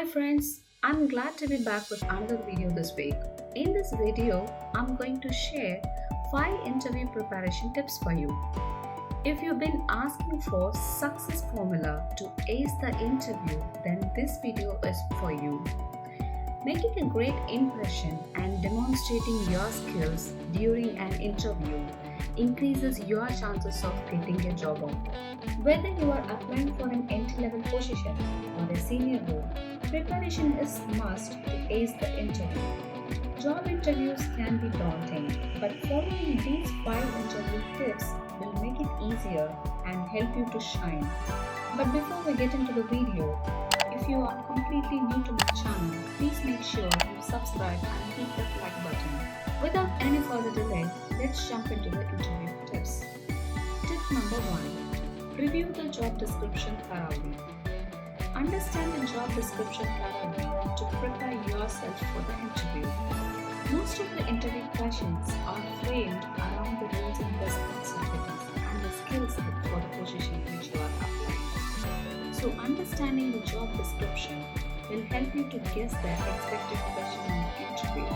friends, I'm glad to be back with another video this week. In this video, I'm going to share 5 interview preparation tips for you. If you've been asking for success formula to ace the interview, then this video is for you. Making a great impression and demonstrating your skills during an interview increases your chances of getting a job offer. Whether you are applying for an entry-level position or a senior role, preparation is must to ace the interview. Job interviews can be daunting, but following these 5 interview tips will make it easier and help you to shine. But before we get into the video, if you are completely new to my channel, please make sure you subscribe and hit the like button. Without any further delay, let's jump into the interview tips. Tip number 1. Review the job description thoroughly. Understand the job description thoroughly to prepare yourself for the interview. Most of the interview questions are framed around the roles and responsibilities and the skill set for the position which you are applying. So understanding the job description will help you to guess the expected question in the interview.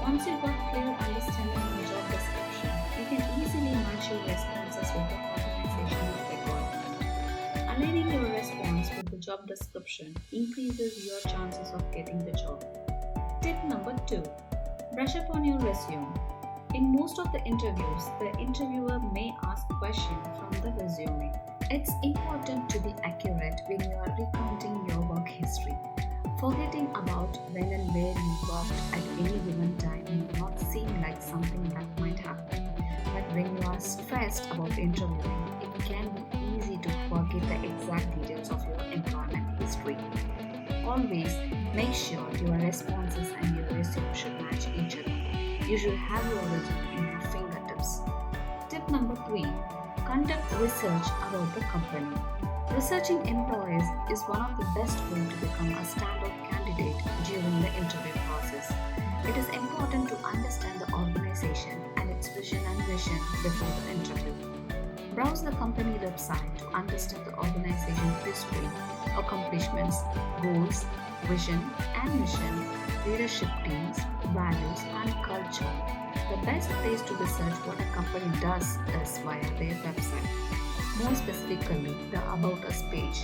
Once you got clear understanding of the job description, you can easily match your responses with the organization requirement. Aligning your response with the job description increases your chances of getting the job. Tip number 2. Brush up on your resume. In most of the interviews, the interviewer may ask questions from the resume. It's important to be accurate when you are recounting your work history. Forgetting about when and where you worked at any given time may not seem like something that might happen. But when you are stressed about interviewing, it can be easy to forget the exact details of your employment history. Always make sure your responses and your resume should match each other. You should have your resume in your fingertips. Tip number 3. Conduct research about the company. Researching employees is one of the best ways to become a standout candidate during the interview process. It is important to understand the organization and its vision and mission before the interview. Browse the company website to understand the organization's history, accomplishments, goals, vision and mission, leadership teams, values and culture. The best place to research what a company does is via their website. More specifically, the About Us page.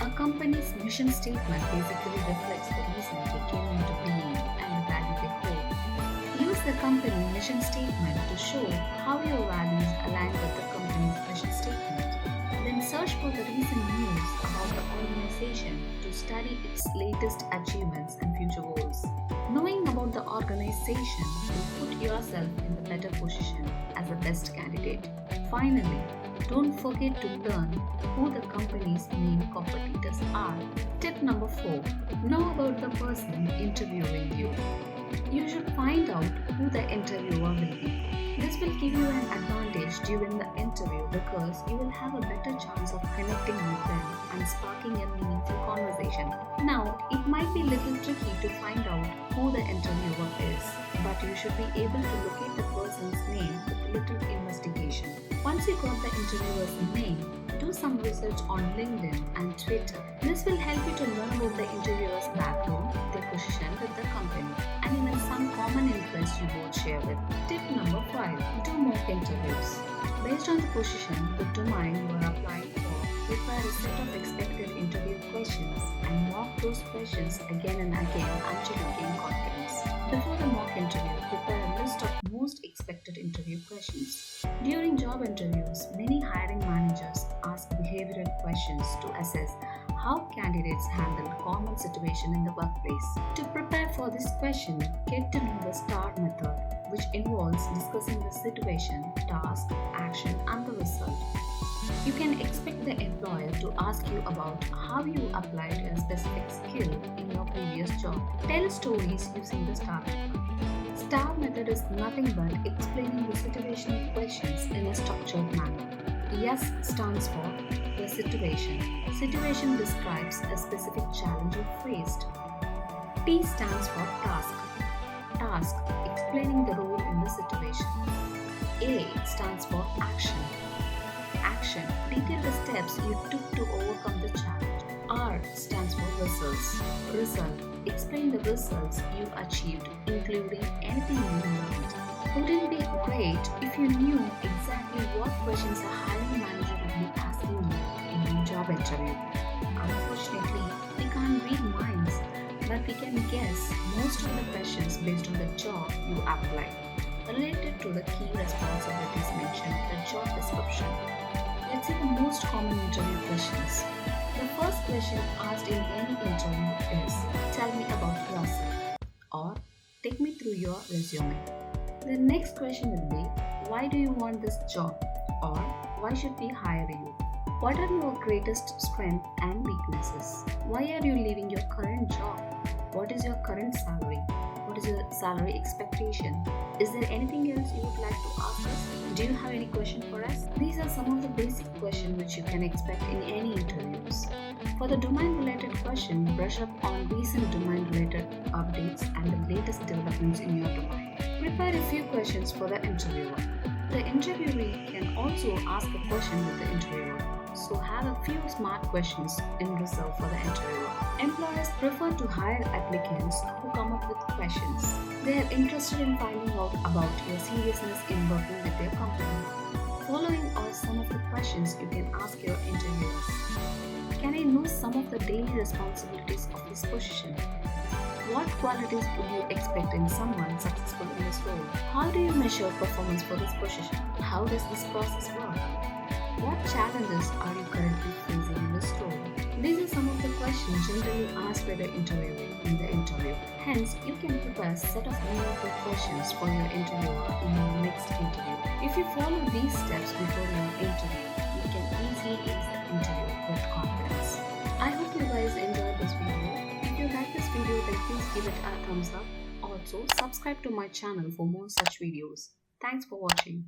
A company's mission statement basically reflects the reason they came into being and the value they hold. Use the company mission statement to show how your values align with the company's mission statement. Then search for the recent news about the organization to study its latest achievements and future goals. Knowing about the organization will put yourself in the better position as the best candidate. Finally, don't forget to learn who the company's main competitors are. Tip number 4. Know about the person interviewing you. You should find out who the interviewer will be. This will give you an advantage during the interview because you will have a better chance of connecting with them and sparking a meaningful conversation. Now, it might be a little tricky to find out who the interviewer is, but you should be able to locate the person's name with a little investigation. Once you got the interviewer's name, do some research on LinkedIn and Twitter. This will help you to learn about the interviewer's background, their position with the company, and even some common interests you both share with. Tip number 5. Do mock interviews. Based on the position, the domain you are applying for, prepare a set of expected interview questions and mock those questions again and again until you gain confidence. Before the mock interview, prepare a list of most expected interview questions. During job interviews, many hiring managers ask behavioral questions to assess how candidates handle common situations in the workplace. To prepare for this question, get to know the STAR method, which involves discussing the situation, task, action, and the result. You can expect the employer to ask you about how you applied a specific skill in your previous job. Tell stories using the STAR method. STAR method is nothing but explaining the situational questions in a structured manner. S stands for the situation. Situation describes a specific challenge you faced. T stands for task. Task explaining the role in the situation. A stands for action. Action detail the steps you took to overcome the challenge. R stands for results. Result. Explain the results you achieved, including anything you learned. Wouldn't it be great if you knew exactly what questions a hiring manager would be asking you in a job interview? Unfortunately, we can't read minds, but we can guess most of the questions based on the job you apply, related to the key responsibilities mentioned in the job description. Let's see the most common interview questions. The first question asked in any interview is, tell me about yourself, or take me through your resume. The next question would be, why do you want this job, or why should we hire you? What are your greatest strengths and weaknesses? Why are you leaving your current job? What is your current salary? What is your salary expectation? Is there anything else you would like to ask us? Do you have any question for us? These are some of the basic questions which you can expect in any interviews. For the domain-related question, brush up on recent domain-related updates and the latest developments in your domain. Prepare a few questions for the interviewer. The interviewee can also ask a question with the interviewer, so have a few smart questions in reserve for the interviewer. Employers prefer to hire applicants who come up with questions. They are interested in finding out about your seriousness in working with their company. Following are some of the questions you can ask your interviewers. Can I know some of the daily responsibilities of this position? What qualities would you expect in someone successful in this role? How do you measure performance for this position? How does this process work? What challenges are you currently facing in this role? These are some of the questions generally asked by the interviewee in the interview. Hence, you can prepare a set of meaningful questions for your interviewer in your next interview. If you follow these steps before your interview, you can easily ace the interview with confidence. I hope you guys enjoyed this video. If you like this video, then please give it a thumbs up. Also, subscribe to my channel for more such videos. Thanks for watching.